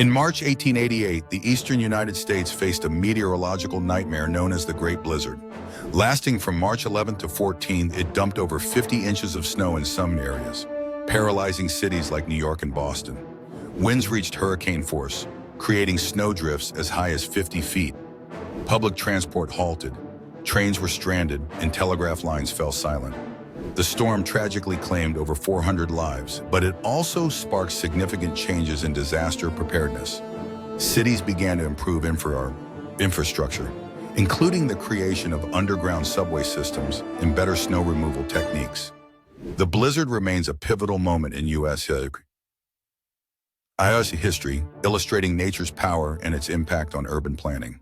In March 1888, the eastern United States faced a meteorological nightmare known as the Great Blizzard. Lasting from March 11th to 14th, it dumped over 50 inches of snow in some areas, paralyzing cities like New York and Boston. Winds reached hurricane force, creating snowdrifts as high as 50 feet. Public transport halted, trains were stranded, and telegraph lines fell silent. The storm tragically claimed over 400 lives, but it also sparked significant changes in disaster preparedness. Cities began to improve infrastructure, including the creation of underground subway systems and better snow removal techniques. The blizzard remains a pivotal moment in U.S. history, illustrating nature's power and its impact on urban planning.